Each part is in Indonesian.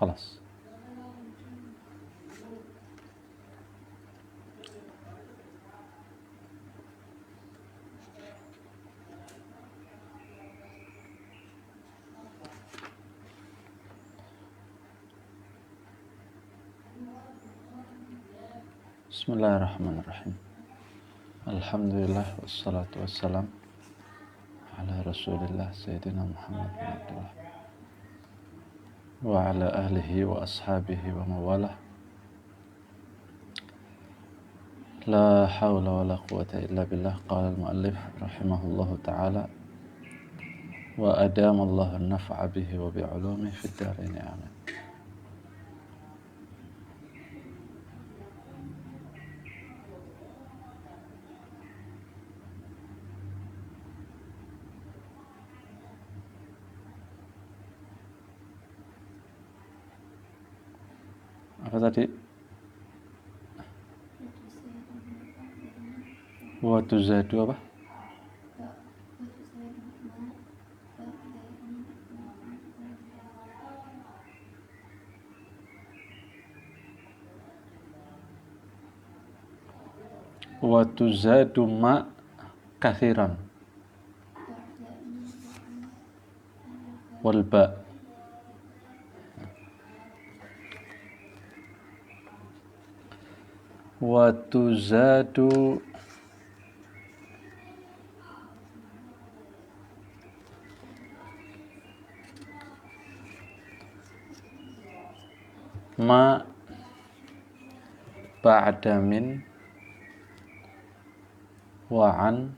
خلاص. Bismillahirrahmanirrahim. Alhamdulillah wassalatu wassalam ala Rasulillah Sayyidina Muhammad bin Abdullah wa ala ahlihi wa ashabihi wa mawalah. La hawla wa la quwata illa billah. Qala al-muallif rahimahullahu ta'ala wa adamallahu an-naf'a bihi wa bi'ulumihi fid darain amin. Apa tadi? Wa tuzadu apa? Wa tuzadu ma kathiran wal ba. Wa tuzadu ma ba'da min wa an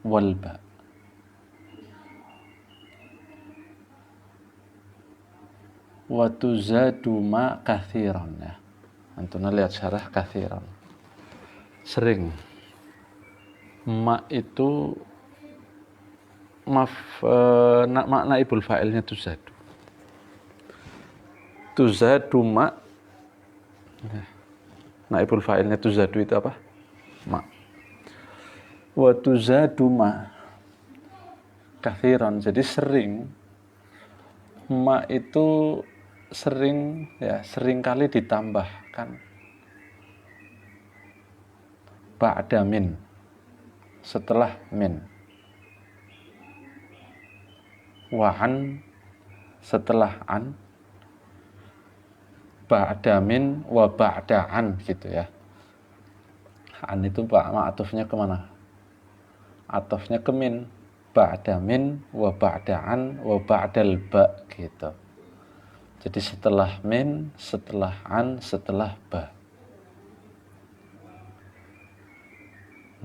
wal ba. Wa tuzadu ma kathiran, ya. Antuna lihat syarah kathiran. Sering. Ma itu makna ibul fa'ilnya tuzadu. Tuzadu ma. Naibul fa'ilnya tuzadu itu apa? Ma. Wa tuzadu ma kathiran. Jadi sering. Ma itu sering, ya, sering kali ditambahkan ba'da min, setelah min, wa an, setelah an, ba'da min wa ba'da an, gitu ya. An itu ma'atufnya kemana? Atufnya ke min. Ba'da min wa ba'da an wa ba'dal ba, gitu. Jadi setelah min, setelah an, setelah ba.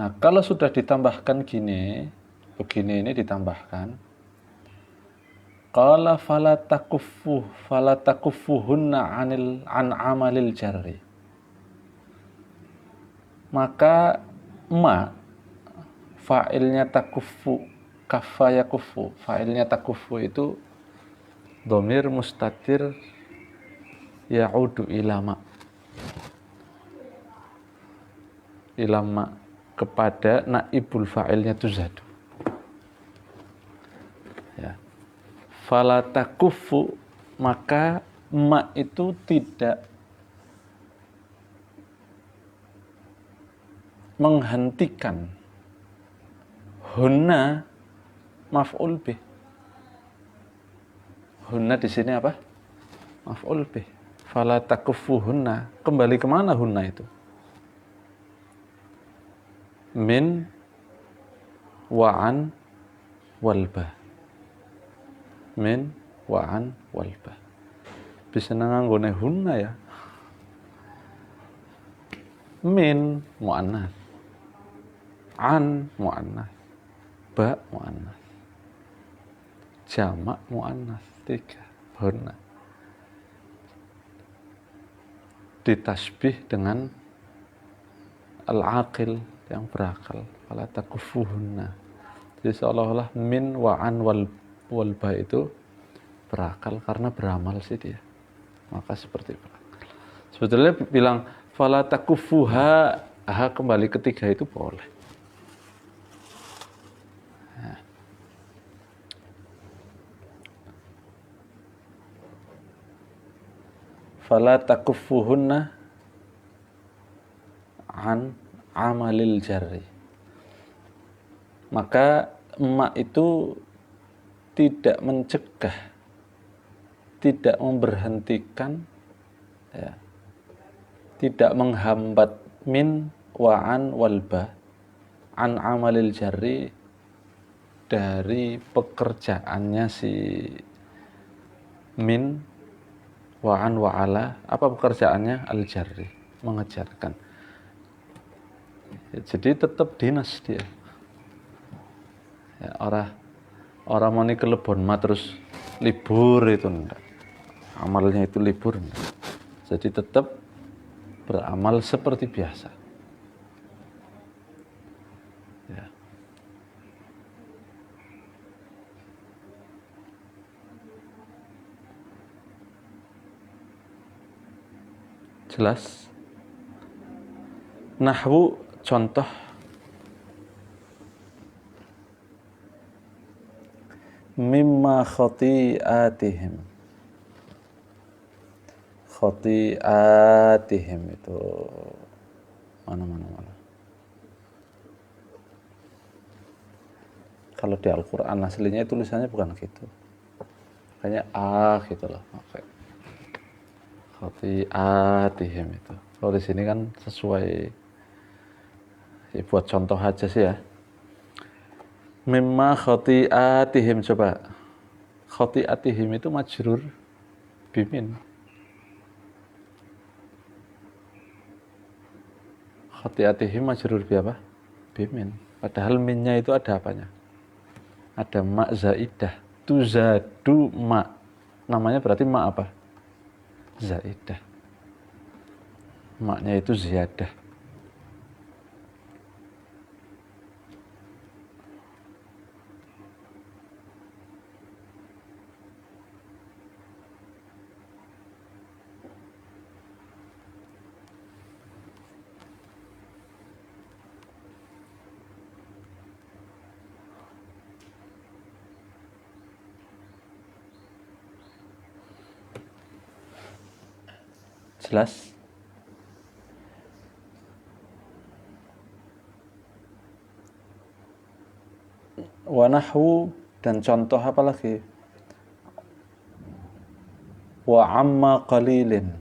Nah, kalau sudah ditambahkan gini, begini ini ditambahkan. Qala fala takuffuhunna an amalil jarri. Maka ma fa'ilnya takuffu, kaffa yakuffu, fa'ilnya takuffu itu dhamir mustatir ya'udu ilama kepada naibul fa'ilnya tuzadu, ya. Fala takuffu, maka ma itu tidak menghentikan hunna maf'ul bih. Hunna di sini apa? Maf'ul bih. Fala takuffuhunna. Kembali kemana hunna itu? Min wa an wal ba. Min wa an wal ba. Bisa nanggone hunna, ya. Min muannas. An muannas. Ba muannas. Jamak muannas. 3 hunna. Ditasbih dengan al-aqil, yang berakal. Fala takuffuhunna. Jadi seolah-olah min wa an wal ba itu berakal karena beramal sih dia. Maka seperti berakal. Sebetulnya bilang fala takuffuha, kembali ketiga itu boleh. fala takuffuhunna an amalil jarri. Maka emak itu tidak mencegah, tidak memberhentikan, ya, tidak menghambat min wa an walba an amalil jarri, dari pekerjaannya si min wa an wa ala. Apa pekerjaannya? Al jarri, mengejarkan. Jadi tetap dinas dia, ya, orang mau ke Lebon mah terus libur, itu enggak, amalnya itu libur enggak. Jadi tetap beramal seperti biasa, ya. Jelas? Nahwu, contoh, mimma khati'atihim. Khati'atihim itu mana. Kalau di Al-Quran aslinya tulisannya bukan gitu, kayaknya gitu loh. Oke. Khati'atihim itu. Kalau di sini kan sesuai, ya buat contoh aja sih ya. Mimma khati'atihim, coba. Khati'atihim itu majrur bimin. Khati'atihim majrur bi apa? Bimin. Padahal minnya itu ada apanya? Ada ma zaidah. Tuzadu ma. Namanya berarti ma apa? Zaidah. Maknya itu ziyadah. Jelas? Wa nahwu, dan contoh apa lagi? Wa amma qalilin.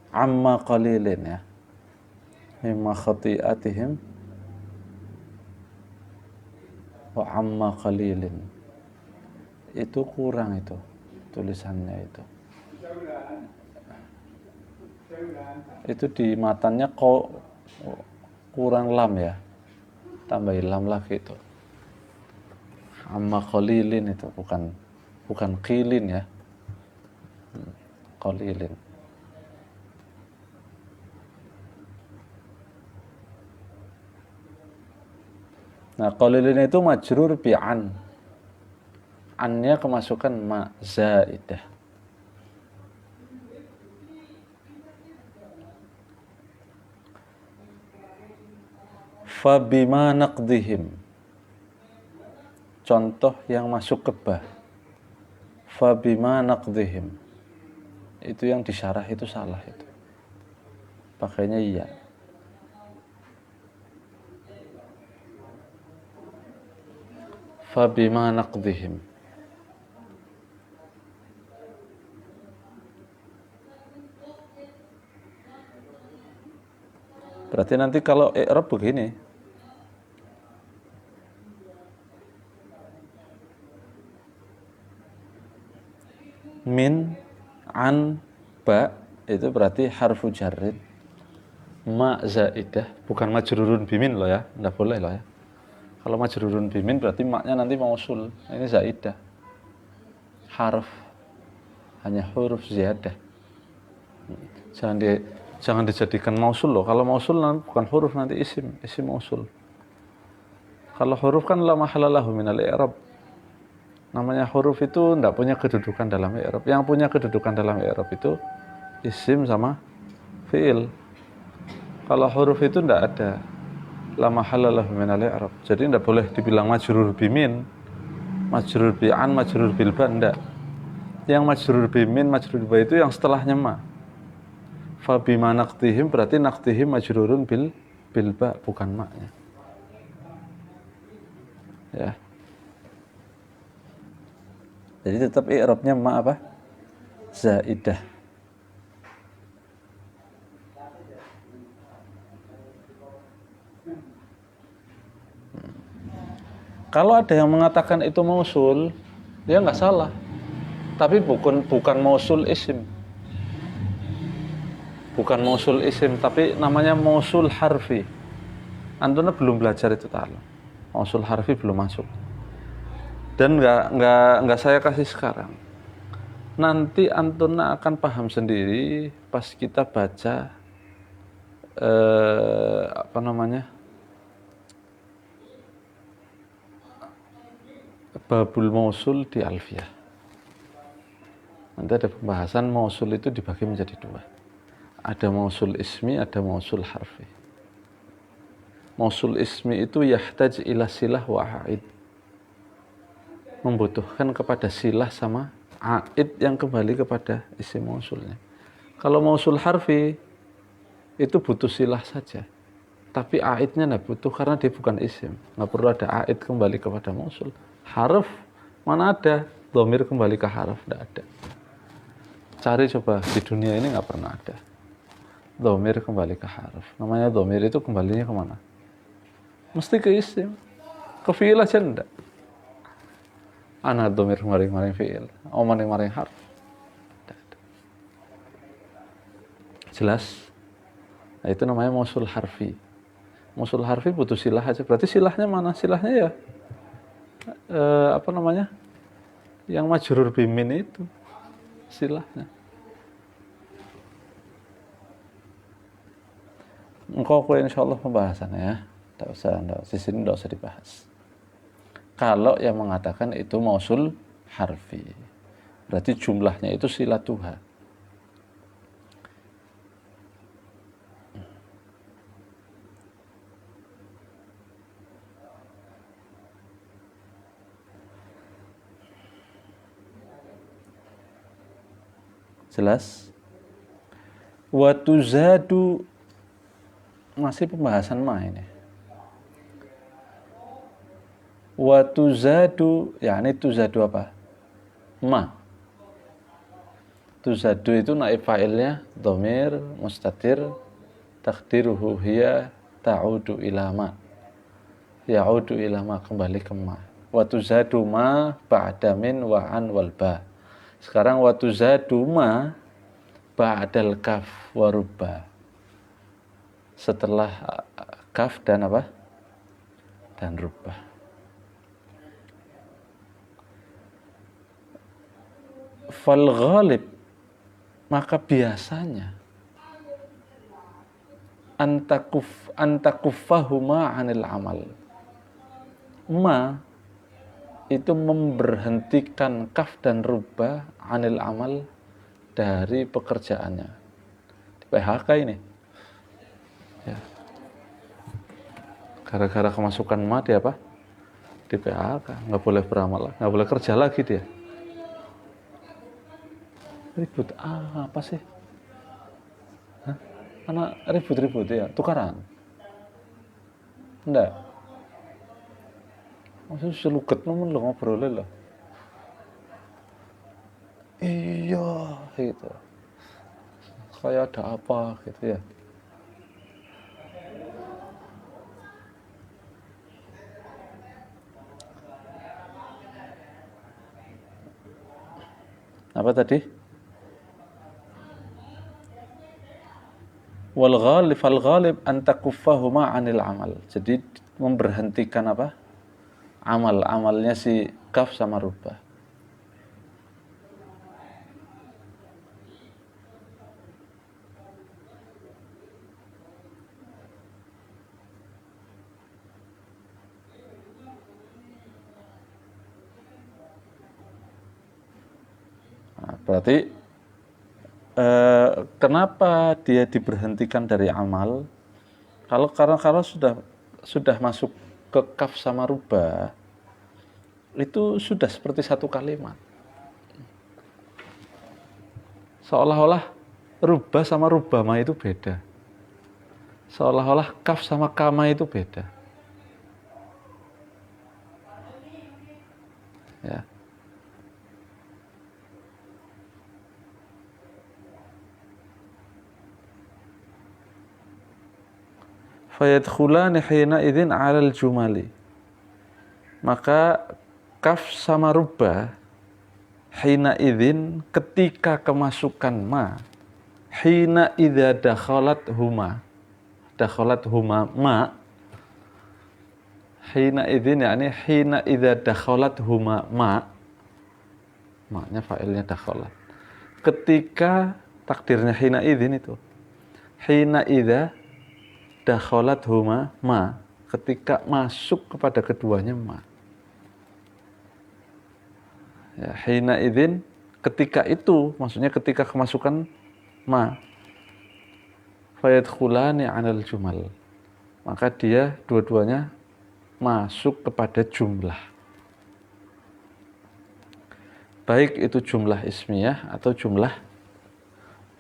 Amma qalilin, ya. Mimma khati'atihim wa amma qalilin. Itu kurang itu tulisannya itu. Itu di matanya kok kurang lam, ya. Tambahin lam lagi itu. Amma qalilin itu bukan qilin, ya. Qalilin. Nah, qalilin itu majrur bi'an. Annya kemasukan ma zaidah. Fabima naqdihim. Contoh yang masuk ke ba. Fabima naqdihim. Itu yang disyarah itu salah itu. Pakainya iya. Fabima naqdihim. Berarti nanti kalau i'rab begini. Min, an, ba, itu berarti harfu jarrin ma zaidah, bukan majrurun bimin loh ya, enggak boleh loh ya. Kalau majrurun bimin berarti maknya nanti mausul. Ini zaidah. Harf, hanya huruf ziyadah. Jangan dijadikan mausul loh. Kalau mausul nanti bukan huruf, nanti isim mausul. Kalau huruf kan la mahala lahu minal i'rab. Namanya huruf itu tidak punya kedudukan dalam i'rab. Yang punya kedudukan dalam i'rab itu isim sama fi'il. Kalau huruf itu tidak ada la mahalla lahu minal i'rab. Jadi tidak boleh dibilang majrur bimin, majrur bi'an, majrur bil ba, enggak. Yang majrur bimin, majrur ba itu yang setelahnya ma. Fa bima naqtihim berarti naqtihim majrurun bil ba, bukan maknya. Ya. Jadi tetap i'rabnya ma apa? Zaidah. Kalau ada yang mengatakan itu mausul, dia nggak salah. Tapi bukan mausul isim. Bukan mausul isim, tapi namanya mausul harfi. Antuna belum belajar itu ta'ala. Mausul harfi belum masuk. Dan nggak saya kasih sekarang. Nanti antuna akan paham sendiri pas kita baca babul mausul di Alfiyah. Nanti ada pembahasan mausul itu dibagi menjadi dua. Ada mausul ismi, ada mausul harfi. Mausul ismi itu yahtaj ila silah wa a'id. Membutuhkan kepada silah sama a'id yang kembali kepada isim mausulnya. Kalau mausul harfi itu butuh silah saja. Tapi a'idnya nggak butuh karena dia bukan isim. Nggak perlu ada a'id kembali kepada mausul. Harf mana ada? Dhamir kembali ke harf, nggak ada. Cari coba di dunia ini nggak pernah ada. Dhamir kembali ke harf. Namanya dhamir itu kembalinya kemana? Mesti ke isim. Ke fi'il aja enggak. Ana dhamir maring fi'il. Maring harf. Jelas? Nah, itu namanya mausul harfi. Mausul harfi butuh silah aja. Berarti silahnya mana? Silahnya ya yang majrur bimin itu silahnya. Engkau insyaallah pembahasannya ya. Di sini tidak usah dibahas. Kalau yang mengatakan itu mausul harfi, berarti jumlahnya itu silatuha. Jelas? Wa tuzadu, masih pembahasan ma ini. Wa tuzadu, yakni tuzadu apa? Ma. Tuzadu itu naib fa'ilnya dhamir mustatir takdiruhu hiya ta'udu ila ma. Ya'udu ila ma, kembali ke ma. Wa tuzadu ma ba'da min wa an wal ba. Sekarang wa tuzadu ma ba'dal kaf wa rubba. Setelah kaf dan apa? Dan rubba. Fal ghalib, maka biasanya antakuffahuma 'anil amal. Ma itu memberhentikan kaf dan rubba 'anil amal dari pekerjaannya. Di PHK ini. Ya. Gara-gara kemasukan ma dia apa? Di PHK, nggak boleh beramal, nggak boleh kerja lagi dia. Ribut apa sih? Hah? Anak ribut-ribut ya, tukaran? Enggak. Maksudnya seluget nemen lo ngobrolin lah. Iya, gitu. Kayak ada apa gitu ya. Apa tadi? Wal ghalib an takuffahuma 'anil amal. Jadi memberhentikan apa? Amalnya si kaf sama rubah. Nah, berarti kenapa dia diberhentikan dari amal? Karena sudah masuk ke kaf sama rubah, itu sudah seperti satu kalimat. Seolah-olah rubah sama rubama itu beda. Seolah-olah kaf sama kama itu beda. Ya. Fayadkhulani hina idzin 'alal jumali. Maka kaf sama rubah hina idzin ketika kemasukan ma, hina idza dakhalat huma ma, hina idzin yakni hina idza dakhalat huma ma, maknya fa'ilnya dakhalat. Ketika takdirnya hina idzin itu. Hina idza dakhalat huma ma, ketika masuk kepada keduanya ma. Ya, hina idzin ketika itu, maksudnya ketika kemasukan ma. Fayadkhulani 'alal jumal. Maka dia dua-duanya masuk kepada jumlah. Baik itu jumlah ismiyah atau jumlah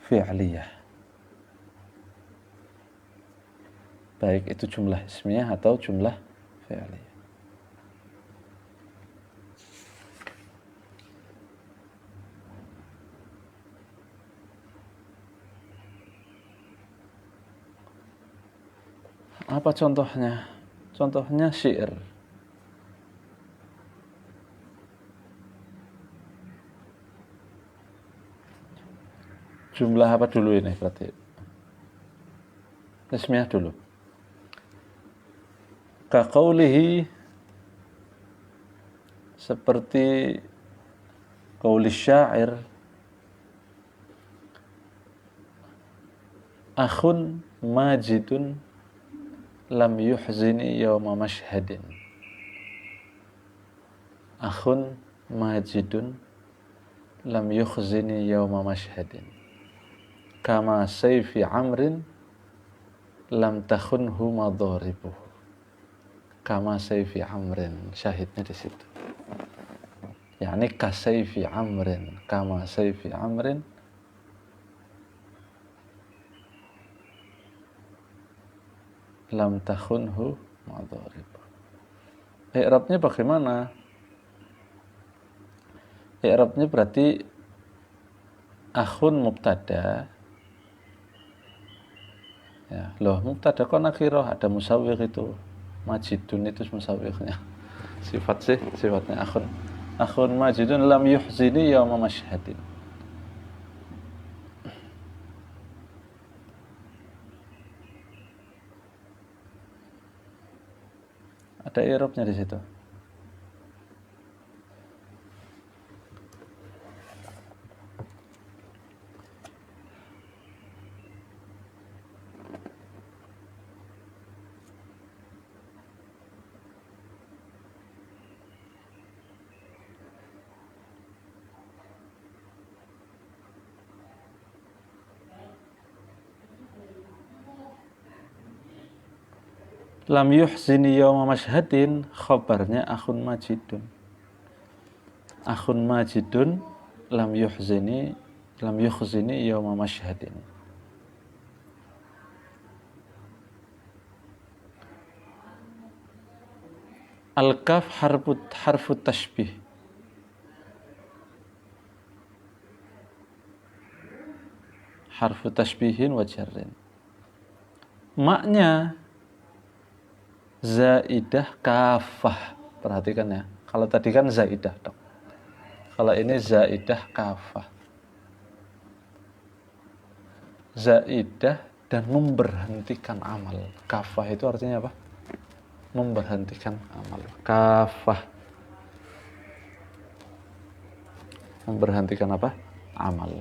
fi'liyah. Baik itu jumlah ismiyah atau jumlah fi'liyah. Apa contohnya? Contohnya syair. Jumlah apa dulu ini berarti? Ismiyah dulu. Kaqaulihi, seperti qauli syair, akhun majidun lam yuhzini yawma mashhadin. Akhun majidun lam yuhzini yawma mashhadin. Kama sayfi amrin lam takhunhu madharibuh. Kama sayfi amrin, syahidnya di situ. Yani ka sayfi amrin, kama sayfi amrin lam takhunhu madharibuh. I'rabnya bagaimana? I'rabnya berarti akhun mubtada. Ya, loh mubtada kok nakirah, ada musawwir itu. Majidun itu musawwirnya. Sifatnya akhun. Akhun majidun lam yuhzini yawma mashhadin. Ada i'rabnya di situ. Lam yuhzini yawma mashhadin, khabarnya akhun majidun. Akhun majidun lam yuhzini yawma mashhadin. Al-kaf harfu tashbih. Harfu tashbihin wa jarrin. Maknya zaidah kafah. Perhatikan ya. Kalau tadi kan zaidah, dok. Kalau ini zaidah kafah. Zaidah dan memberhentikan amal. Kafah itu artinya apa? Memberhentikan amal. Kafah. Memberhentikan apa? Amal.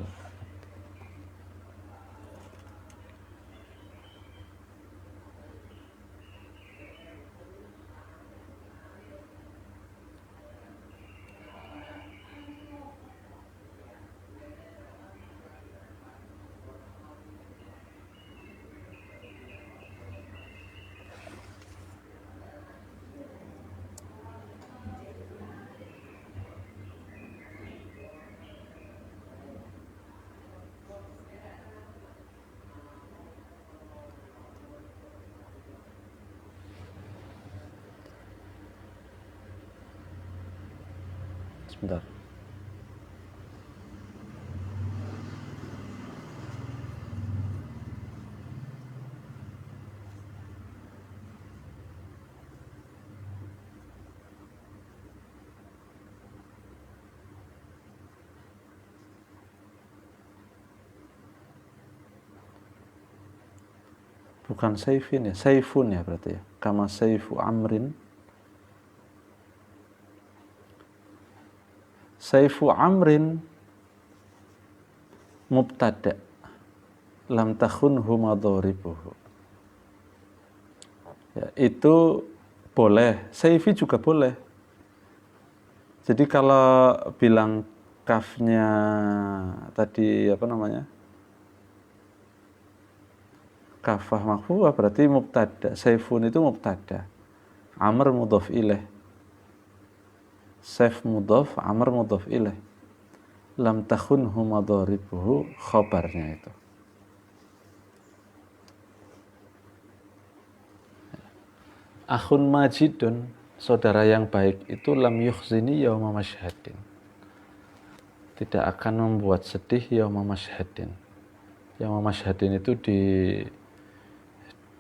Bentar. Bukan saifin ya, saifun ya berarti ya. Kama saifu amrin. Saifu amrin mubtada. Lam takhunhu madharibuhu. Ya, itu boleh. Saifi juga boleh. Jadi kalau bilang kafnya tadi apa namanya? Kafah makfuah berarti mubtada. Saifun itu mubtada. Amr mudhaf ilaih. Saif mudhaf, amr mudhaf ilaih. Lam takhunhu madharibuhu khabarnya itu. Akhun majidun, saudara yang baik itu lam yukhzini yauma masyhadin. Tidak akan membuat sedih yauma masyhadin. Yauma masyhadin itu di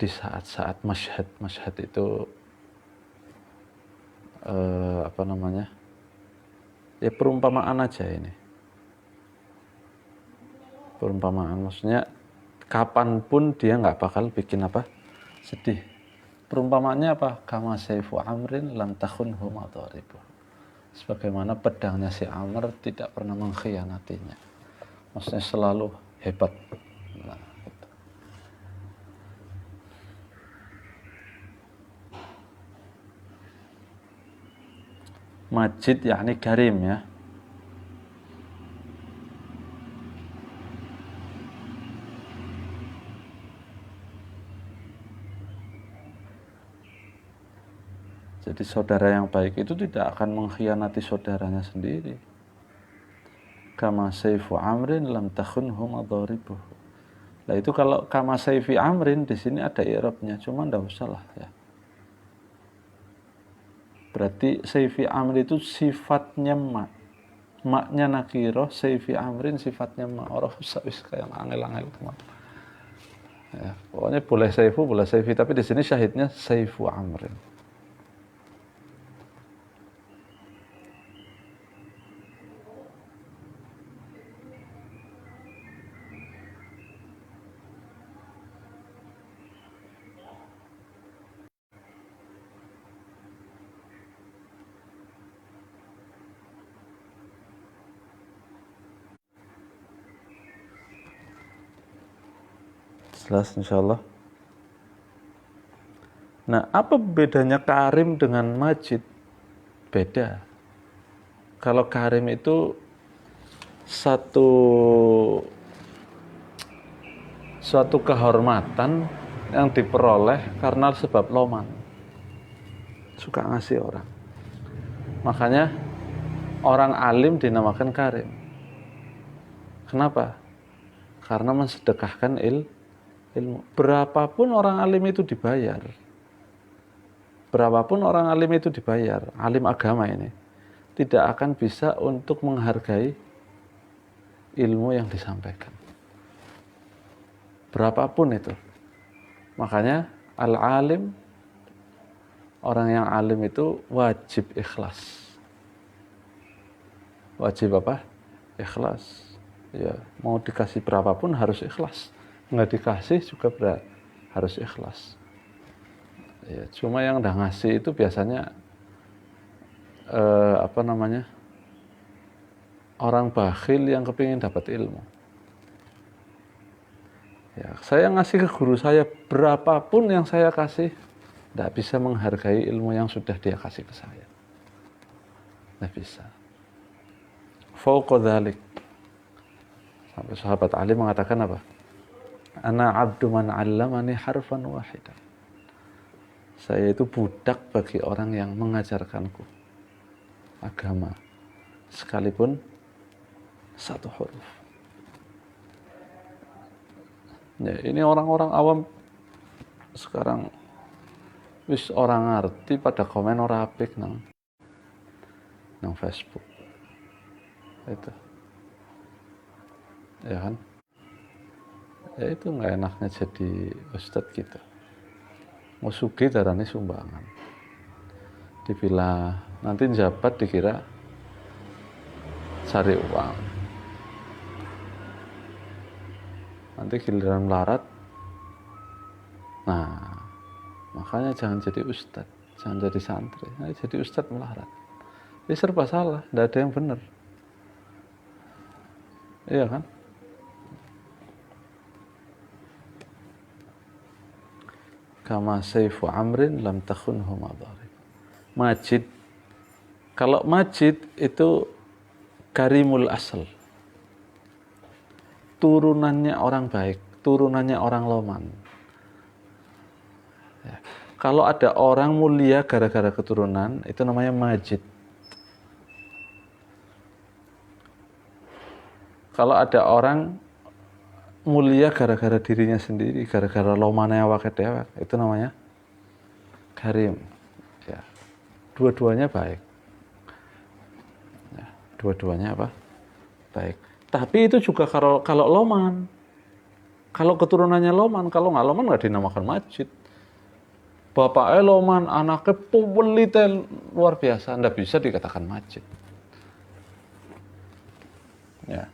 saat-saat masyhad. Masyhad itu apa namanya? Ya perumpamaan aja ini. Perumpamaan maksudnya kapanpun dia nggak bakal bikin apa? Sedih. Perumpamaannya apa? Kama saifu amrin lam takhunhu madharibuh. Sebagaimana pedangnya si Amr tidak pernah mengkhianatinya. Maksudnya selalu hebat. Nah, gitu. Majid yakni karim ya. Jadi saudara yang baik itu tidak akan mengkhianati saudaranya sendiri. Kama saifu amrin lam takhunhu madharibuh. Nah itu kalau kama saifi amrin di sini ada i'rabnya, cuma enggak usah lah ya. Berarti saifi amrin itu sifatnya ma. Maknya nakiroh, saifi amrin sifatnya ma. Orang usah kayak angel-angel teman. Ya, pokoknya boleh saifu, boleh saifi, tapi di sini syahidnya saifu amrin. Jelas insyaallah. Nah, apa bedanya karim dengan majid? Beda. Kalau karim itu suatu kehormatan yang diperoleh karena sebab loman. Suka ngasih orang. Makanya orang alim dinamakan karim. Kenapa? Karena mensedekahkan ilmu. Berapapun orang alim itu dibayar. Berapapun orang alim itu dibayar, alim agama ini, tidak akan bisa untuk menghargai ilmu yang disampaikan. Berapapun itu. Makanya al-alim, orang yang alim itu wajib ikhlas. Wajib apa? Ikhlas. Ya, mau dikasih berapapun harus ikhlas. Nggak dikasih juga harus ikhlas. Ya, cuma yang udah ngasih itu biasanya apa namanya, orang bakhil yang kepingin dapat ilmu. Ya, saya ngasih ke guru saya berapapun yang saya kasih, tidak bisa menghargai ilmu yang sudah dia kasih ke saya. Tidak bisa. Fauqa dzalik. Sampai sahabat Ali mengatakan apa? Ana abdu man 'allamani harfan wahidan. Saya itu budak bagi orang yang mengajarkanku agama sekalipun satu huruf. Ya, ini orang-orang awam sekarang orang ngerti pada komen ora apik nang Facebook. Itu ya kan, ya itu nggak enaknya jadi ustadz gitu. Mau sugih darahnya sumbangan, dibilang nanti jabat dikira cari uang, nanti giliran melarat. Nah, makanya jangan jadi ustadz, jangan jadi santri. Nah, jadi ustadz melarat, ini serba salah, tidak ada yang benar, iya kan? Kama sayfu amrin lam takhunhu madharib. Majid, kalau Majid itu karimul asal, turunannya orang baik, turunannya orang loman. Ya. Kalau ada orang mulia gara-gara keturunan, itu namanya Majid. Kalau ada orang mulia gara-gara dirinya sendiri, gara-gara lomane awake dewek, itu namanya karim. Ya. Dua-duanya baik. Ya. Dua-duanya apa? Baik. Tapi itu juga kalau loman. Kalau keturunannya loman, kalau nggak loman nggak dinamakan Majid. Bapaknya loman, anaknya pelite luar biasa, nggak bisa dikatakan Majid. Ya.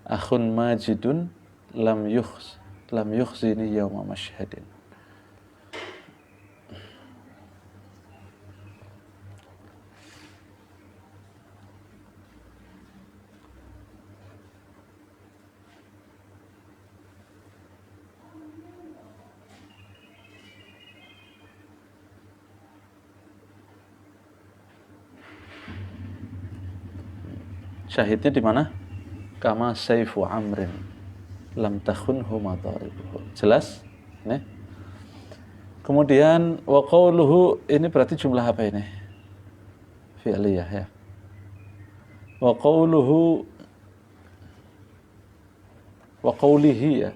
Akhun majidun lam yukhzini yawma mashhadin. Syahidnya di mana? Kama sayfu amrin lam takhunhu madaribuhu. Jelas? Nih. Kemudian wa qawluhu, ini berarti jumlah apa ini? Fi'liyah ya. Wa qawluhu wa qawlihi ya.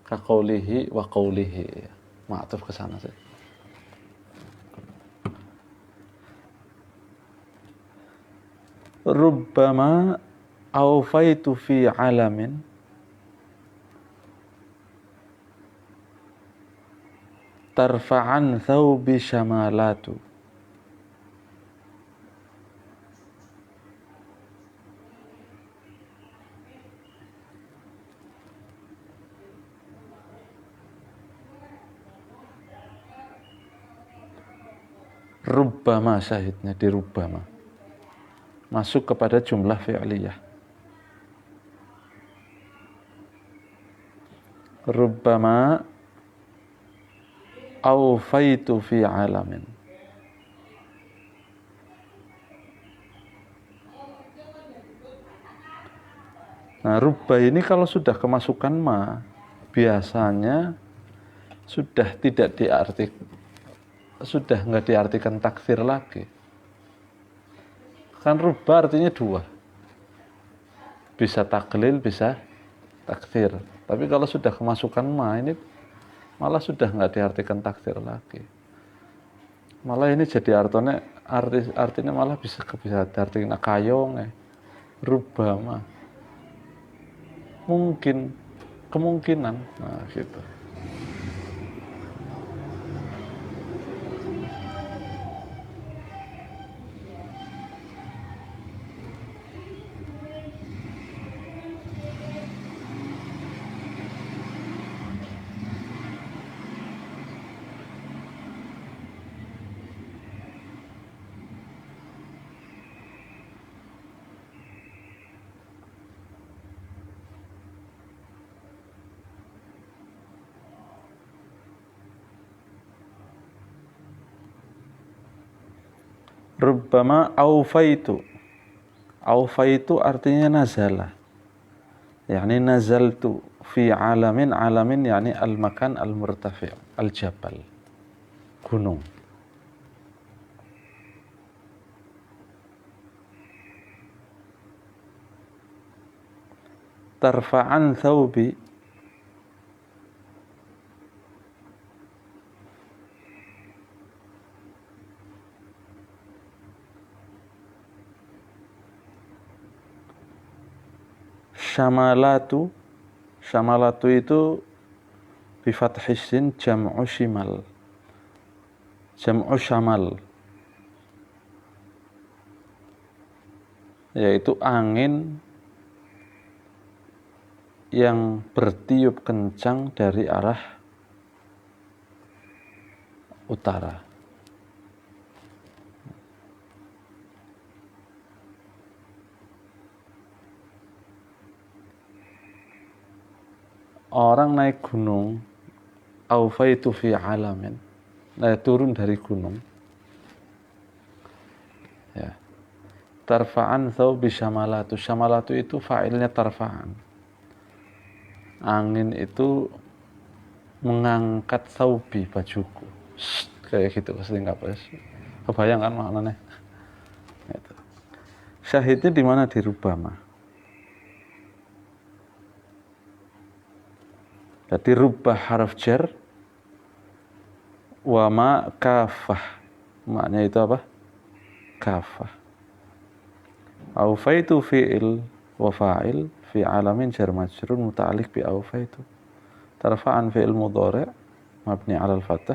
Ka qawlihi wa qawlihi ya. Ma'tuf ke sana sih. Rubbama awfaitu fi alamin tarfa'an thawbi syamalatu. Rubbama, syahidnya di rubbama, masuk kepada jumlah fi'liyah. Rubbama awfaitu fi alamin. Nah, rubba ini kalau sudah kemasukan ma, biasanya sudah tidak sudah nggak diartikan taksir lagi. Kan rubba artinya dua, bisa taklil, bisa taksir. Tapi kalau sudah kemasukan ma, ini malah sudah nggak diartikan taksir lagi. Malah ini jadi artinya malah bisa diartikan kayong, rubba ma. Mungkin, kemungkinan, nah gitu. Rubbama awfaitu. Awfaitu artinya nazala. Yani nazaltu fi alamin, alamin yani al-makan al-murtafi', al-jabal, gunung. Tarfa'an thawbi, Syamalatu. Syamalatu itu bi fathis sin jam'u shimal. Jam'u syamal. Yaitu angin yang bertiup kencang dari arah utara. Orang naik gunung, aufaitu fi alamin, turun dari gunung, ya. Tarfa'an thawbi syamalatu. Syamalatu itu fa'ilnya tarfa'an. Angin itu mengangkat thawbi, bajuku. Kayak gitu, sering apa? Kebayang kan maknanya? Gitu. Syahidnya di mana? Di Rubama. Jadi rubah harf jar, wa ma kafah. Maknanya itu apa? Kafah. Aufaitu fi'il wa fa'il fi alamin jar majrur muta'alliq bi aufaitu. Tarfa'an fi'il mudhari' mabni 'ala al-fath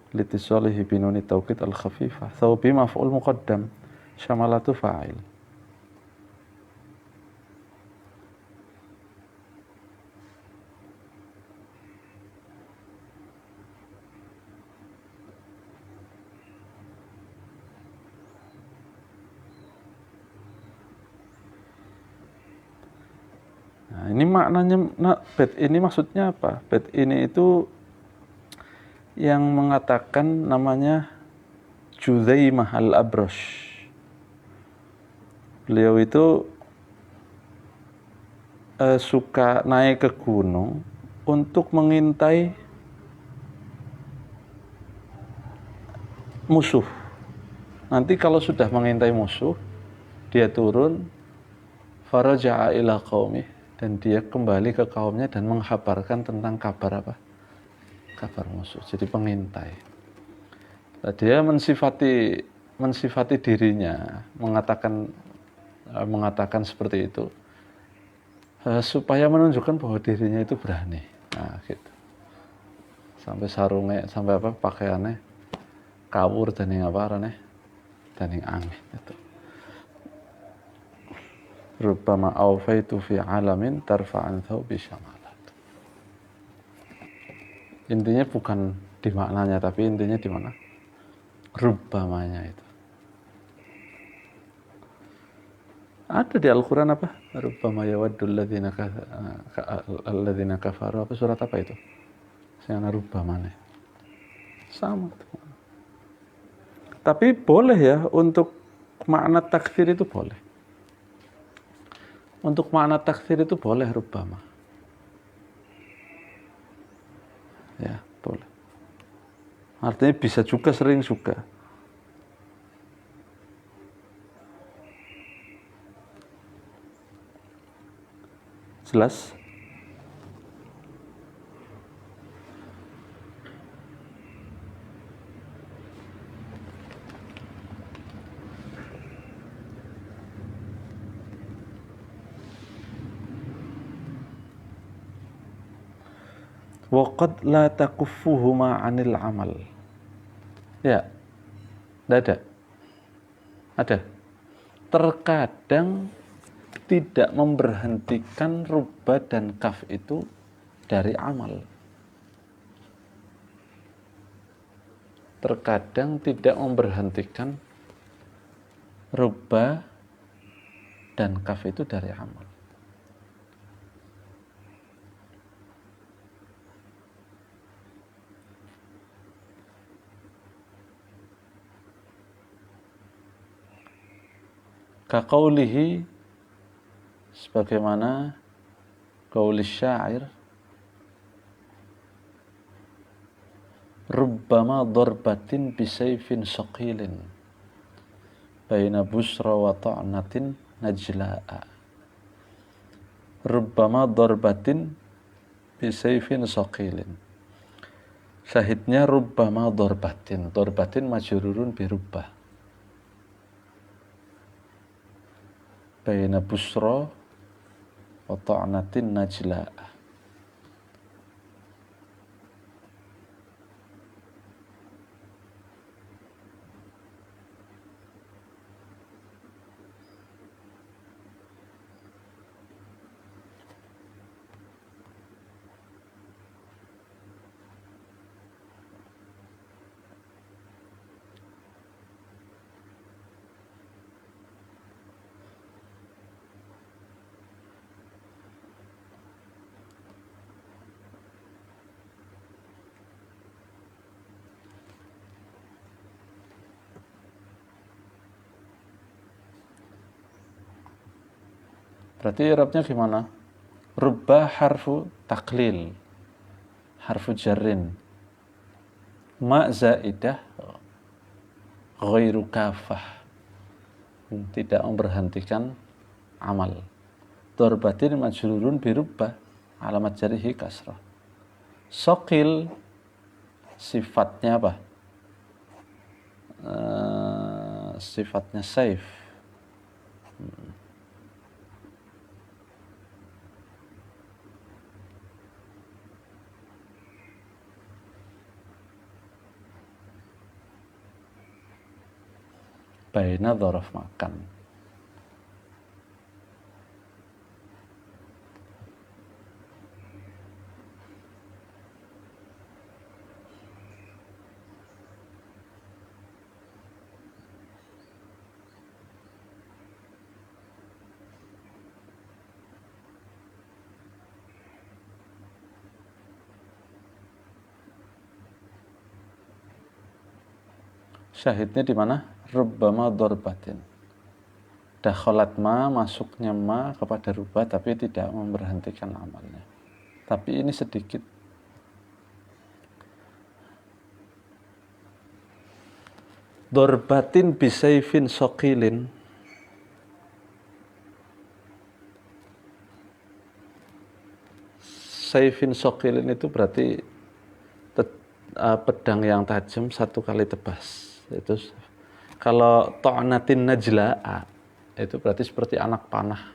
litisalihi bi nun at-tawkid al-khafifah. Thawbi maf'ul muqaddam, syamalatu fa'il. Nah, ini maknanya, bait ini maksudnya apa? Bait ini itu yang mengatakan namanya Judzaimah al-Abrash. Beliau itu suka naik ke gunung untuk mengintai musuh. Nanti kalau sudah mengintai musuh, dia turun, faraja'a ila qaumih, dan dia kembali ke kaumnya dan menghabarkan tentang kabar apa? Kabar musuh. Jadi pengintai. Dia mensifati dirinya, mengatakan seperti itu, supaya menunjukkan bahwa dirinya itu berani. Nah, gitu. Sampai sarungnya, sampai apa? Pakaiannya kawur dan yang apa arane? Dan yang angin itu. Rubbama aufaitu fi alamin tarfa'an thawbi syamalat. Intinya bukan di maknanya, tapi intinya di mana? Rubbamanya itu. Ada di Al-Quran apa? Rubbama yawaddul alladzina kafaru. Apa surat apa itu? Yang rubbamanya. Sama. Tapi boleh ya, untuk makna takfir itu boleh. Untuk makna takfir itu boleh rubbama. Ya, boleh. Artinya bisa juga, sering juga. Jelas? Waqad la takuffuhuma 'anil amal. Ya. Tidak ada. Ada. Terkadang tidak memberhentikan rubba dan kaf itu dari amal. Terkadang tidak memberhentikan rubba dan kaf itu dari amal. Kaqaulihi, sebagaimana qaul syair, rubbama darbatin bisayfin saqilin baina busra wa ta'natin najla'a. Rubbama darbatin bisayfin saqilin. Syahidnya rubbama darbatin. Darbatin majrurun bi rubbah. Baina busra wa ta'natin najla. Berarti i'rabnya gimana? Rubba harfu taklil, harfu jarrin, ma zaidah, ghairu kafah, tidak memberhentikan amal. Dorbatin majrurun birubba, alamat jarihi kasrah. Sokil sifatnya apa? Sifatnya saif. Baina dhorof makan. Syahidnya di mana? Rubbama dorbatin. Dakhalat ma, masuknya ma kepada rubba tapi tidak memberhentikan amalnya. Tapi ini sedikit. Dorbatin bisayfin sokilin. Sayfin sokilin itu berarti pedang yang tajam satu kali tebas. Itu kalau ta'natin najla itu berarti seperti anak panah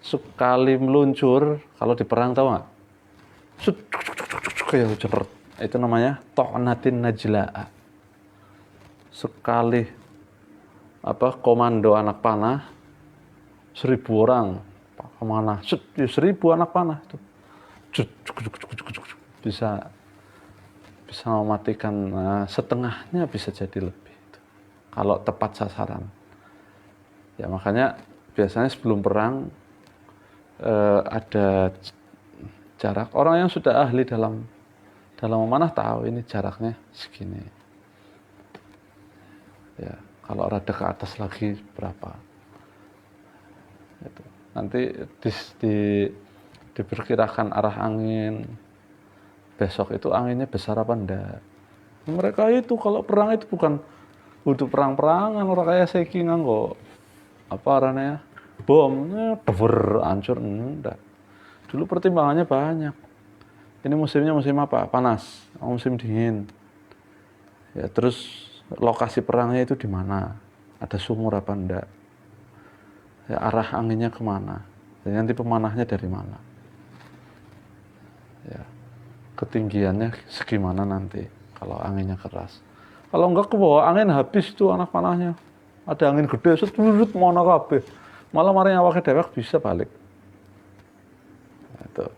sekali meluncur. Kalau di perang tahu nggak, kayak cepet, itu namanya ta'natin najla. Sekali komando anak panah 1000 orang kemana, 1000 anak panah itu bisa mematikan, setengahnya bisa jadi lebih itu, kalau tepat sasaran. Ya makanya biasanya sebelum perang ada jarak. Orang yang sudah ahli dalam memanah tahu ini jaraknya segini. Ya kalau rada ke atas lagi berapa. Itu. Nanti diperkirakan arah angin. Besok itu anginnya besar apa enggak. Mereka itu kalau perang itu bukan butuh perang-perangan, orang kayak sekingan kok. Apa arahnya? Bomnya dever hancur enggak. Dulu pertimbangannya banyak. Ini musimnya musim apa? Panas, musim dingin. Ya terus lokasi perangnya itu di mana? Ada sumur apa enggak? Ya arah anginnya kemana? Dan nanti pemanahnya dari mana? Ya. Ketinggiannya segimana nanti kalau anginnya keras. Kalau enggak kebawa angin habis itu anak panahnya. Ada angin gede setudut mono kabeh. Malah mari awake dewek bisa balik. Itu.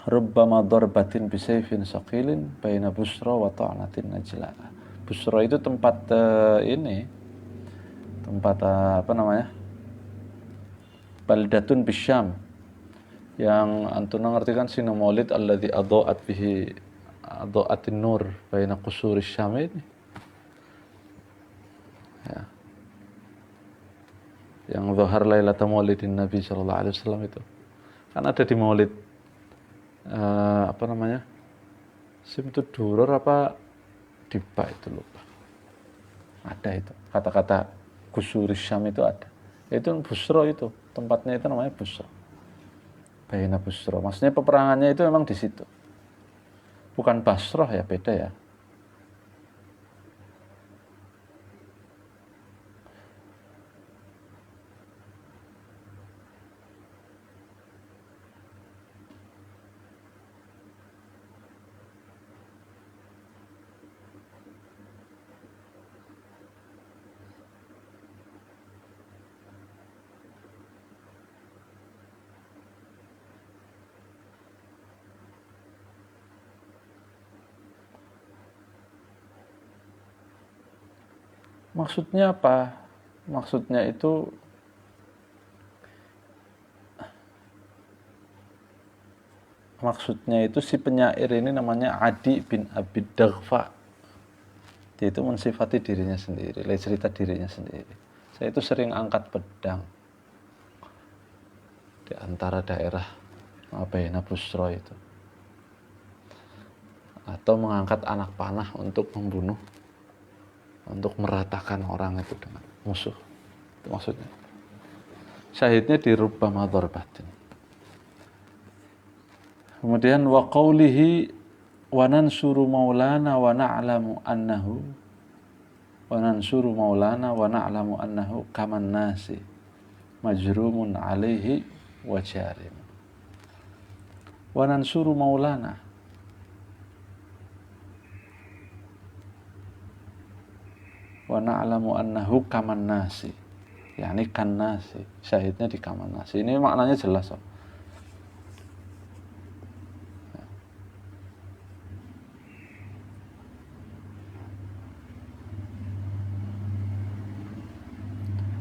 Rubbama darbatin bisayfin saqilin baina Busra wa ta'natin najla. Busra itu tempat apa namanya? Baldatun bisyam. Yang antum ngerti kan sinu maulid alladzi adha'atin nur baina qusuri syam ini. Ya. Yang zahar lailatul maulidin Nabi sallallahu alaihi wasallam itu. Kan ada di maulid apa namanya? Simtud durur apa diba itu lupa. Ada itu. Kata-kata qusuri syam itu ada. Itu Busra itu. Tempatnya itu namanya Busra. Baina Busra. Maksudnya peperangannya itu memang di situ. Bukan Basrah ya, beda ya. Maksudnya apa? Maksudnya itu si penyair ini namanya Adi bin Abi Daghfa. Dia itu mensifati dirinya sendiri, cerita dirinya sendiri. Saya itu sering angkat pedang di antara daerah Abaina Busro itu, atau mengangkat anak panah untuk membunuh, untuk meratakan orang itu dengan musuh. Itu maksudnya. Syahidnya di rubbama darbatin. Kemudian wa qawlihi wa nansuru maulana wa na'lamu annahu kaman nasi majrumun alaihi wa jarim. Wa nansuru maulana, wa na'lamu annahu kaman nasi, yakni kan nasi, syahidnya di kaman nasi. Ini maknanya jelas.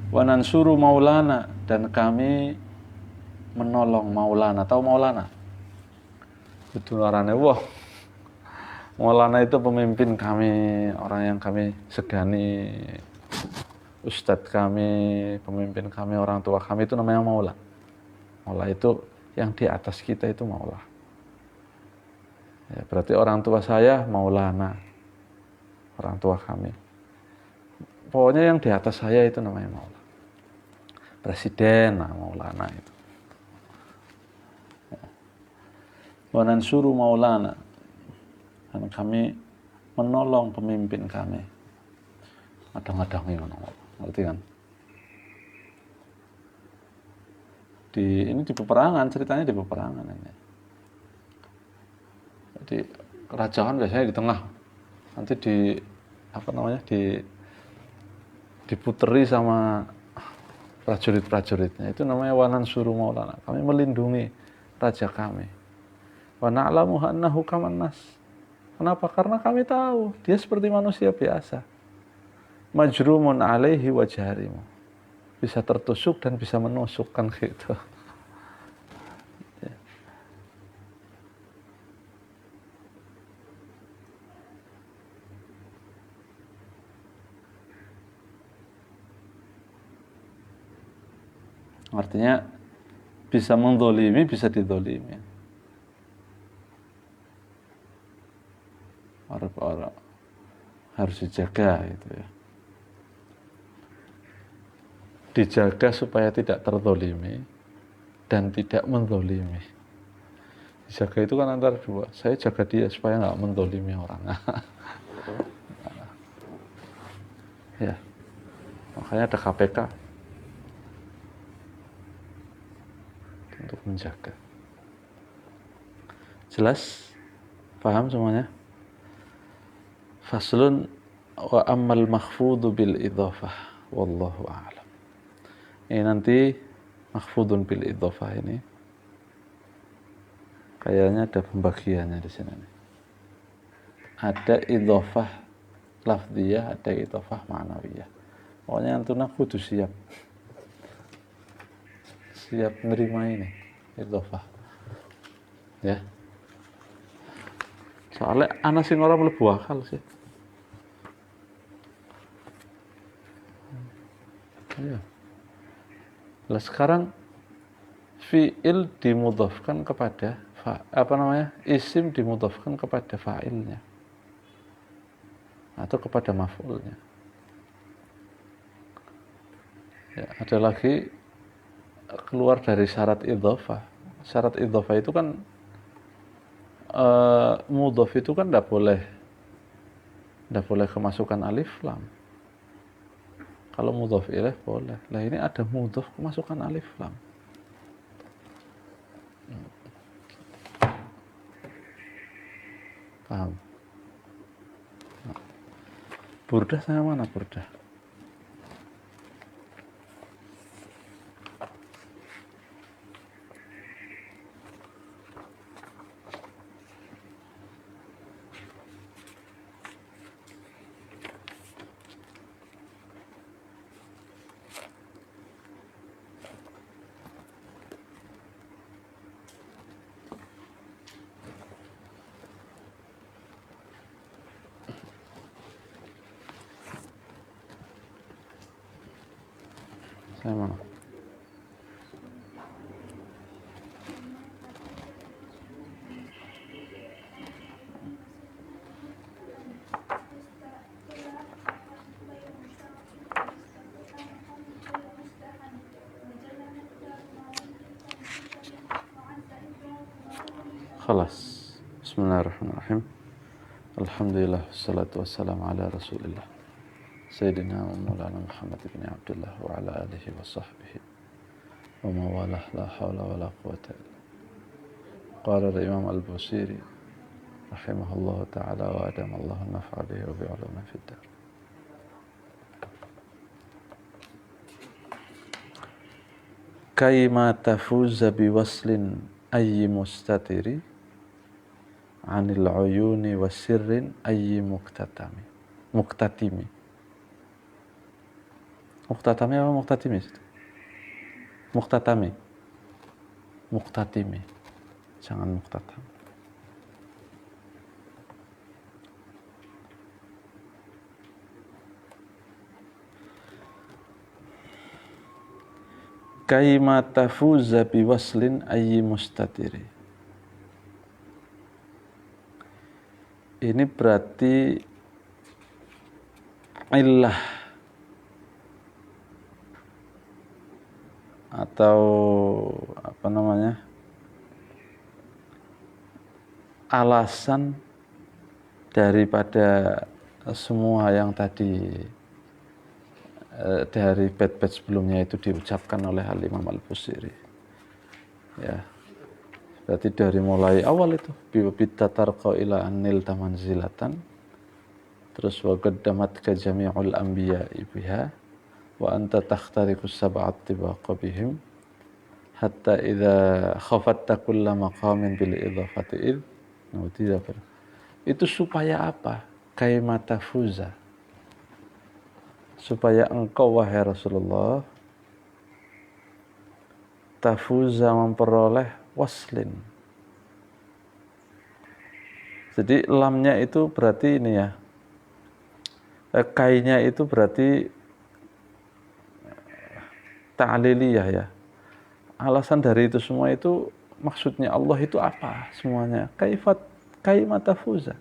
Wa nansuru maulana, dan kami menolong maulana. Tahu maulana? Itu arane wah. Maulana itu pemimpin kami, orang yang kami segani, ustadz kami, pemimpin kami, orang tua kami, itu namanya maula. Maula itu yang di atas kita, itu maula. Ya, berarti orang tua saya maulana, orang tua kami. Pokoknya yang di atas saya itu namanya maula. Presiden, nah maulana itu. Wa nansuru maulana, dan kami menolong pemimpin kami. Kadang-kadang ngerti kan? Ini di peperangan, ceritanya di peperangan ini. Jadi kerajaan biasanya di tengah, nanti diputeri sama prajurit-prajuritnya. Itu namanya wa nansuru maulana. Kami melindungi raja kami. Wa na'lamu annahu kaman nas. Kenapa? Karena kami tahu dia seperti manusia biasa. Majrumun alaihi wa jarimu. Bisa tertusuk dan bisa menusuk, kan gitu. Ya. Artinya bisa menzalimi, bisa dizalimi. Orang harus dijaga itu ya. Dijaga supaya tidak terzalimi dan tidak menzalimi. Dijaga itu kan antara dua. Saya jaga dia supaya nggak menzalimi orang. Ya, makanya ada KPK untuk menjaga. Jelas? Paham semuanya? Faslun wa ammal makhfudu bil idhafah wallahu a'lam. Ini nanti makhfudun bil idhafah ini kayaknya ada pembagiannya di sini nih. Ada idhafah lafdhiyah, ada idhafah ma'nawiyah. Pokoknya antuna kudu siap menerima ini idhafah. Ya. Soalnya ana sing ora mlebu akal sih. Ya. Nah, sekarang fi'il dimudhafkan kepada isim dimudhafkan kepada fa'ilnya atau kepada maf'ulnya. Ya, ada lagi keluar dari syarat idhafah. Syarat idhafah itu kan mudhaf itu kan tidak boleh kemasukan alif lam. Kalau mudhaf ilaih boleh. Lah ini ada mudhaf kemasukan alif lam. Paham? Nah. Burdah saya mana Burdah? Saya mana? Khalas. Bismillahirrahmanirrahim. Alhamdulillah wassalatu wassalamu ala Rasulillah. Sayyidina wa Maulana Muhammad ibn Abdullah wa ala alihi wa sahbihi wa mawalah la hawla wa la quwata illa. Qala al-Imam al-Busiri rahimahullah ta'ala wa adamallahu naf'a bihi wa bi'ulumi fid dar. Kaima tafuza biwaslin ayyi mustatiri anil uyuni wa sirrin ayyi muktatimi. Muktatami apa muktatimi? Muktatimi. Jangan muktatam. Kaima tafuza biwaslin ayyi mustatiri. Ini berarti illah atau apa namanya, alasan daripada semua yang tadi dari bait-bait sebelumnya itu diucapkan oleh Al-Imam Al-Busiri. Ya. Berarti dari mulai awal itu biwabita tarqa ila anil tamanzilatan, terus wa qaddamat ka jami'ul anbiya biha wa anta takhtariqus sab'at tibaqa bihim hatta idza khafatta kulla maqamin bil idhafati id. Itu supaya apa? Kaimata fuza, supaya engkau wahai Rasulullah tafuza, memperoleh waslin. Jadi lamnya itu berarti ini ya, kainya itu berarti ta'liliyah ya. Alasan dari itu semua itu maksudnya Allah itu apa semuanya? Kaima tafuza,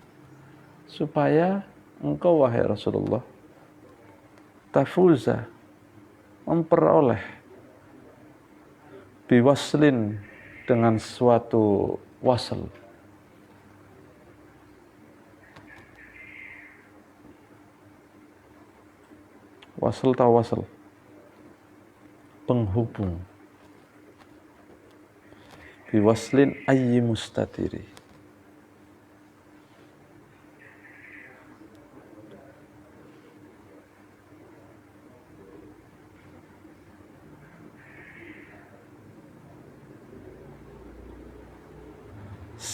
supaya engkau wahai Rasulullah tafuza, memperoleh biwaslin, dengan suatu wasl. Wasl atau wasl? Penghubung. Biwaslin ayyi mustatiri.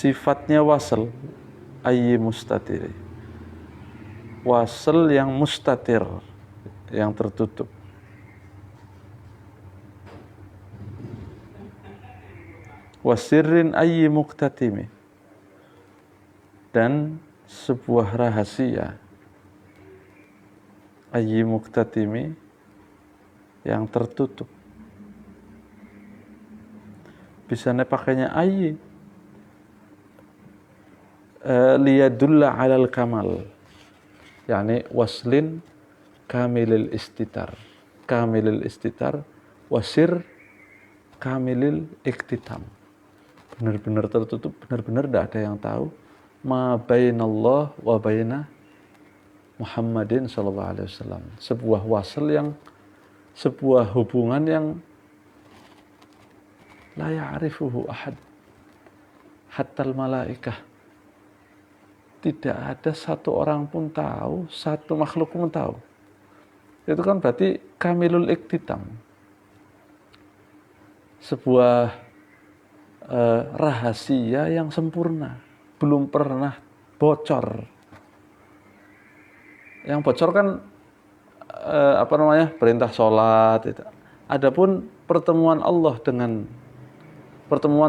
Sifatnya wasl ayyi mustatiri, wasl yang mustatir, yang tertutup. Wasirrin ayyi muktatimi, dan sebuah rahasia ayyi muktatimi, yang tertutup. Bisa pakainya ayyi liyadulla alal kamal, yani waslin kamilil istitar, wasir kamilil iktitam, benar-benar tertutup, benar-benar tidak ada yang tahu ma bainallah wa baina Muhammadin sallallahu alaihi wasallam, sebuah wasl yang, sebuah hubungan yang la ya'rifuhu ahad hatta al-malaikah, tidak ada satu orang pun tahu, satu makhluk pun tahu. Itu kan berarti kamilul iktitam, sebuah rahasia yang sempurna, belum pernah bocor. Yang bocor kan perintah sholat itu. Adapun pertemuan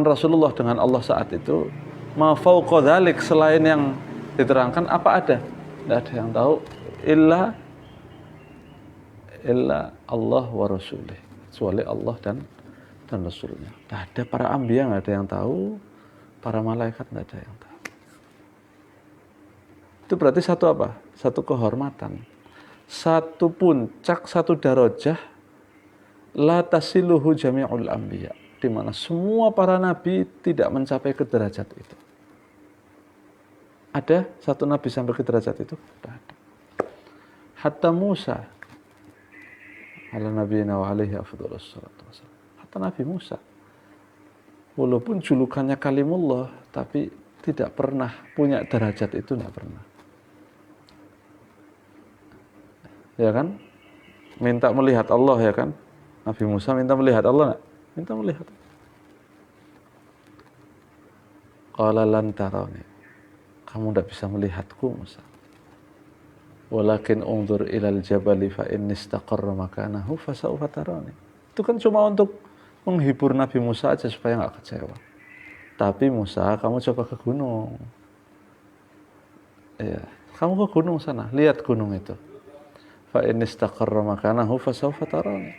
Rasulullah dengan Allah saat itu, ma fauqa dzalik, selain yang diterangkan, apa ada? Tidak ada yang tahu illa Allah wa rasulih. kecuali Allah dan Rasulnya. Tidak ada para anbiya, nggak ada yang tahu, para malaikat nggak ada yang tahu. Itu berarti satu apa? Satu kehormatan, satu puncak, satu darajah, la tasiluhu jami'ul anbiya, di mana semua para nabi tidak mencapai ke derajat itu. Ada satu nabi sampai ke derajat itu? Tidak ada. Hatta Musa, ala nabiyina wa alaihi afdhalus salatu wassalam. Hatta Nabi Musa, walaupun julukannya kalimullah, tapi tidak pernah punya derajat itu, tidak pernah. Ya kan? Minta melihat Allah, ya kan? Nabi Musa minta melihat Allah, enggak? Minta melihat. Qala lan tarawni. Kamu tidak bisa melihatku, Musa. Walakin unzur ilal jabali fa in istaqarra makanahu fa sawfa tarani. Itu kan cuma untuk menghibur Nabi Musa aja supaya enggak kecewa. Tapi Musa, kamu coba ke gunung. Ya, kamu ke gunung sana, lihat gunung itu. Fa in istaqarra makanahu fa sawfa tarani.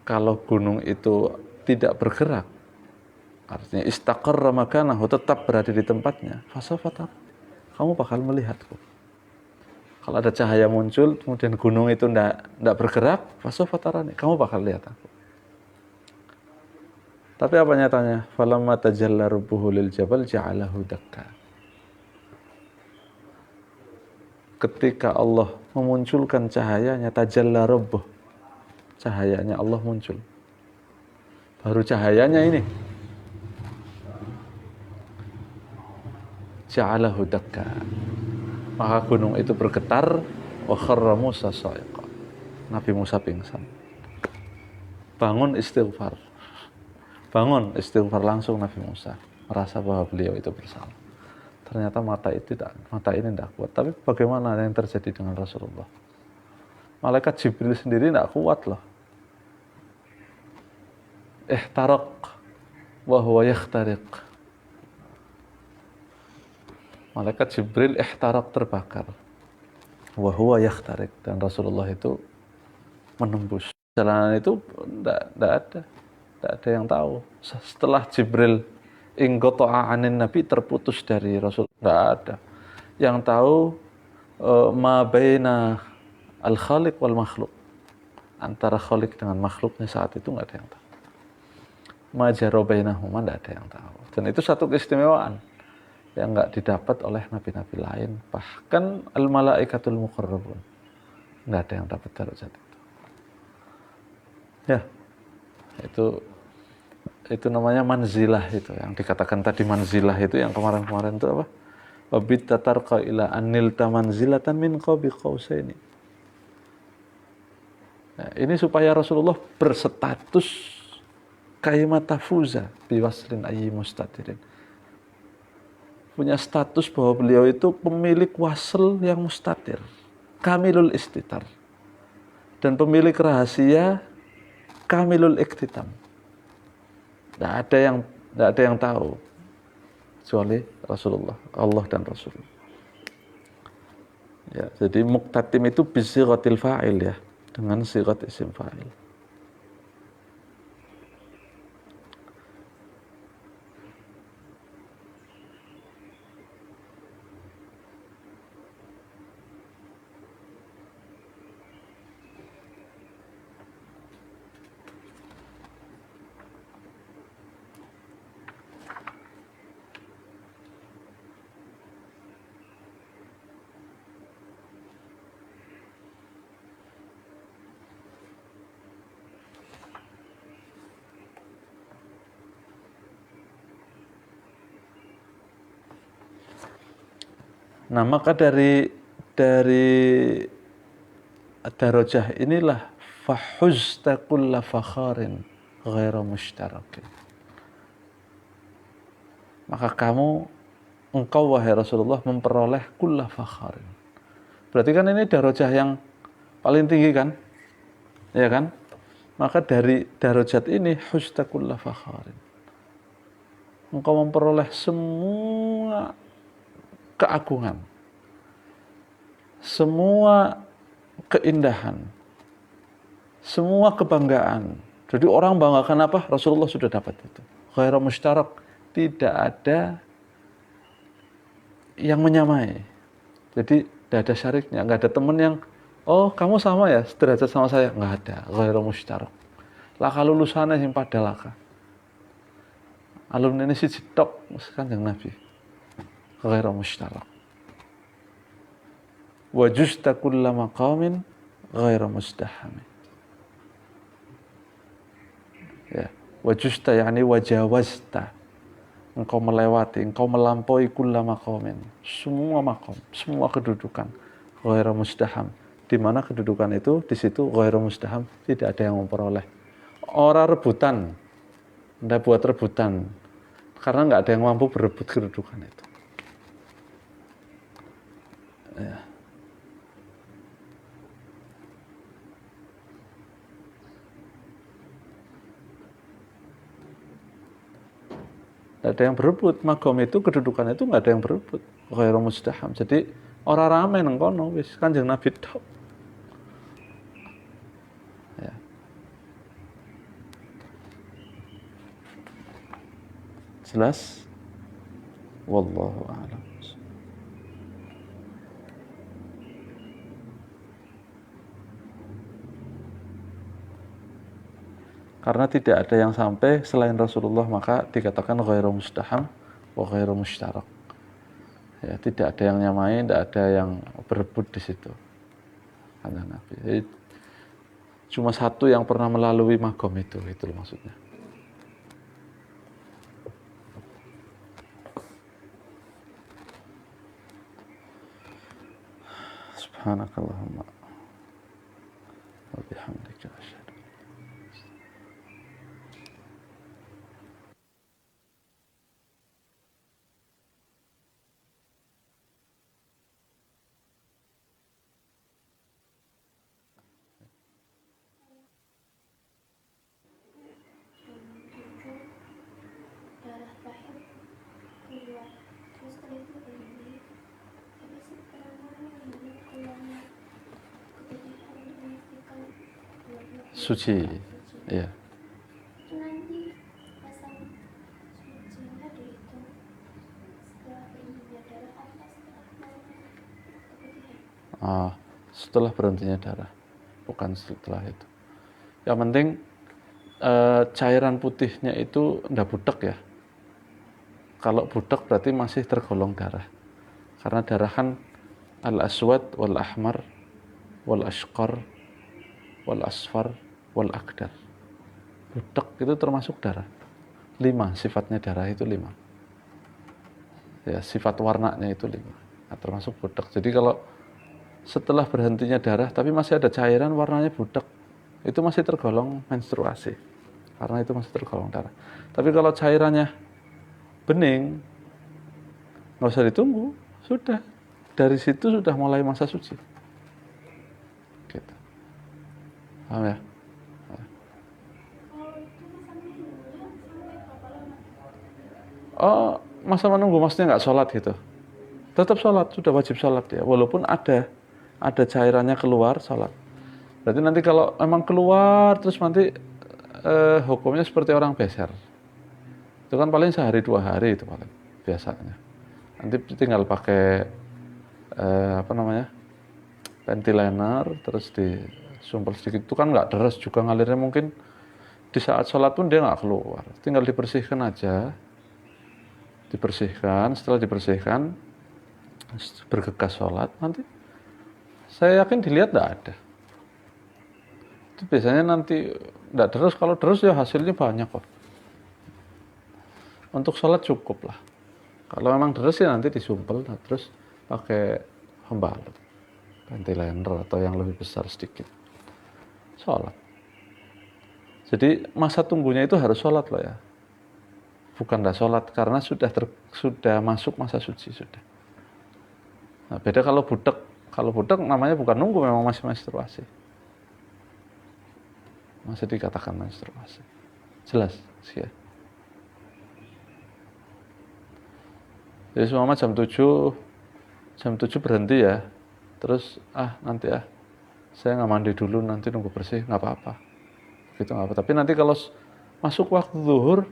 Kalau gunung itu tidak bergerak, artinya istaqarra makanahu, tetap berada di tempatnya, fa sawfa tarani. Kamu bakal melihatku. Kalau ada cahaya muncul, kemudian gunung itu tidak bergerak, fa sawfa tarani, kamu bakal lihat aku. Tapi apa nyatanya? Falamma tajalla rabbuhu lil jabal ja'alahu dakka. Ketika Allah memunculkan cahayanya, tajalla rabbuh, cahayanya Allah muncul. Baru cahayanya ini, ja'alahu dakka, maka gunung itu bergetar. Wa kharra Musa sa'iqa, Nabi Musa pingsan. Bangun istighfar langsung Nabi Musa, merasa bahwa beliau itu bersalah. Ternyata mata ini tidak kuat. Tapi bagaimana yang terjadi dengan Rasulullah? Malaikat Jibril sendiri tidak kuat loh. Ihtaraq wa huwa yakhtariq. Malaikat Jibril ihtaraq, terbakar. Wa huwa yakhtariq, dan Rasulullah itu menembus. Jalanan itu tidak ada yang tahu. Setelah Jibril inqata'a anin Nabi, terputus dari Rasul, tidak ada yang tahu ma baina al-khaliq wal makhluk, antara khaliq dengan makhluknya saat itu tidak ada yang tahu. Ma jara bainahuma, tidak ada yang tahu. Dan itu satu keistimewaan yang enggak didapat oleh nabi-nabi lain, bahkan al-malaikatul muqarrabun, enggak ada yang dapat derajat itu. Ya, itu namanya manzilah, itu yang dikatakan tadi manzilah, itu yang kemarin-kemarin itu apa? Wabit tatarqa ila anilta manzilatan min qabi qausaini. Nah, ini supaya Rasulullah berstatus kaimatafuza biwaslin ayyi mustatirin, punya status bahwa beliau itu pemilik wasl yang mustatir, kamilul istitar, dan pemilik rahasia kamilul iktitam. Tidak ada yang tahu kecuali Rasulullah, Allah dan Rasul. Ya, jadi muqtatim itu bisighatil fa'il, ya, dengan sighat isim fa'il. Nah, maka dari darajah inilah fahuzta kulla fakharin ghaira mushtarakin. Maka engkau wahai Rasulullah memperoleh kulla fakharin. Berarti kan ini darajah yang paling tinggi kan? Ya kan? Maka dari darajat ini huzta kulla fakharin, engkau memperoleh semua keagungan, semua keindahan, Semua kebanggaan. Jadi orang banggakan apa? Rasulullah sudah dapat itu. Ghairu mustarak. Tidak ada yang menyamai. Jadi tidak ada syariknya. Nggak ada teman yang, oh kamu sama ya, sederajat sama saya. Nggak ada. Ghairu mustarak. Laka lulusannya yang pada laka. Alumni ini si jedok. Kanjeng Nabi. Ghairu mustarak. Wa justa kulla maqamin ghairu mustahami. Ya, wajusta yakni wajawazta. Engkau melewati, engkau melampaui kulla maqamin. Semua maqam, semua kedudukan. Ghairu mustaham. Di mana kedudukan itu, di situ ghairu mustaham, tidak ada yang memperoleh. Orang rebutan. Anda buat rebutan. Karena nggak ada yang mampu berebut kedudukan itu. Ya. Tidak ada yang berebut. Magom itu kedudukan itu nggak ada yang berebut. Ghairu mustaham. Jadi orang ramai nang kono wis Kanjeng Nabi tok. Ya. Jelas? Wallahu a'lam. Karena tidak ada yang sampai selain Rasulullah, maka dikatakan ghairu mustaham wa ghairu mustarak. Ya, tidak ada yang nyamain, tidak ada yang berebut di situ. Kanjeng Nabi. Jadi, cuma satu yang pernah melalui magom itu maksudnya. Subhanakallahumma wa bihamdika asyhadu. Darah terakhir keluar, terus setelah itu berhenti, habis itu ini keluarnya ketika hari memastikan Suci. Iya. itu nanti pasang sucinya dihitung setelah berhentinya darah apa setelah keluarnya keputihan. Setelah berhentinya darah, bukan setelah itu. Yang penting cairan putihnya itu ndak butek ya. Kalau butek berarti masih tergolong darah. Karena darah kan al-aswad wal ahmar wal ashqar wal asfar wal akdar. Butek itu termasuk darah. 5 sifatnya darah itu 5. Ya, sifat warnanya itu 5. Nah, termasuk butek. Jadi kalau setelah berhentinya darah tapi masih ada cairan warnanya butek, itu masih tergolong menstruasi. Karena itu masih tergolong darah. Tapi kalau cairannya bening, nggak usah ditunggu, sudah. Dari situ sudah mulai masa suci. Gitu. Paham ya? Oh, masa menunggu maksudnya nggak sholat gitu? Tetap sholat, sudah wajib sholat ya. Walaupun ada cairannya keluar, sholat. Berarti nanti kalau memang keluar terus nanti hukumnya seperti orang beser. Itu kan paling sehari 2 hari itu paling biasanya. Nanti tinggal pakai ventilator terus disumpel sedikit. Itu kan nggak deras juga ngalirnya, mungkin di saat sholat pun dia nggak keluar. Tinggal dibersihkan aja, dibersihkan. Setelah dibersihkan bergegas sholat, nanti saya yakin dilihat nggak ada. Itu biasanya nanti nggak deras. Kalau deras ya hasilnya banyak kok. Untuk sholat cukup lah. Kalau memang deras ya nanti disumpel, nah, terus pakai pembalut, ventilator atau yang lebih besar sedikit. Sholat. Jadi masa tunggunya itu harus sholat loh ya. Bukan nggak sholat karena sudah masuk masa suci sudah. Nah, beda kalau butek. Kalau butek namanya bukan nunggu, memang masih menstruasi. Masih dikatakan menstruasi. Jelas sih ya. Jadi seumpama jam 7 berhenti ya. Terus nanti saya nggak mandi dulu, nanti nunggu bersih, nggak apa-apa. Gitu nggak apa. Tapi nanti kalau masuk waktu zuhur,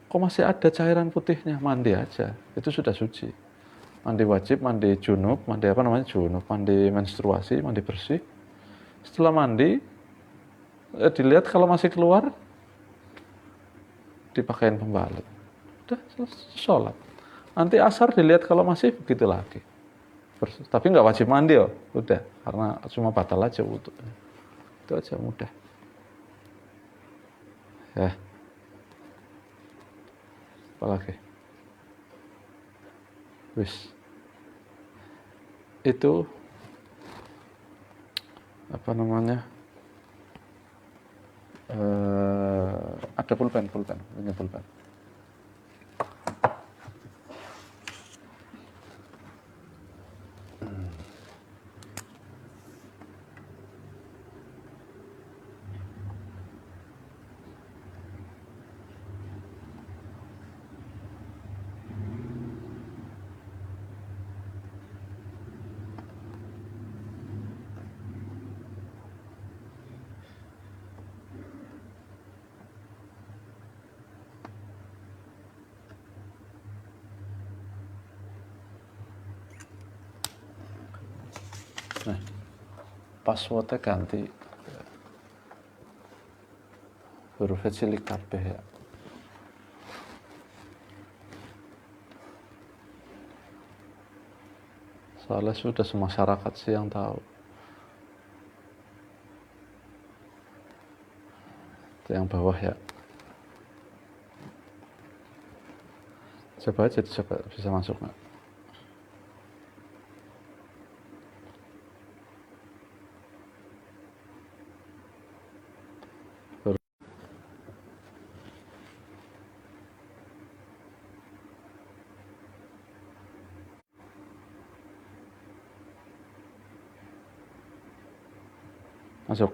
kok masih ada cairan putihnya, mandi aja. Itu sudah suci. Mandi wajib, mandi junub, mandi apa namanya junub, mandi menstruasi, mandi bersih. Setelah mandi, dilihat kalau masih keluar, dipakein pembalut. Udah selesai sholat. Nanti asar dilihat kalau masih begitu lagi. Tapi nggak wajib mandi ya, udah, karena cuma batal aja wudhu. Itu aja mudah. Ya. Apalagi? Wis. Itu apa namanya? Ada pulpen, punya pulpen. Nah, passwordnya ganti hurufnya cilik kabeh ya. Soalnya sudah semasyarakat sih yang tahu. Itu yang bawah ya. Coba aja, coba bisa masuk nggak? Masuk.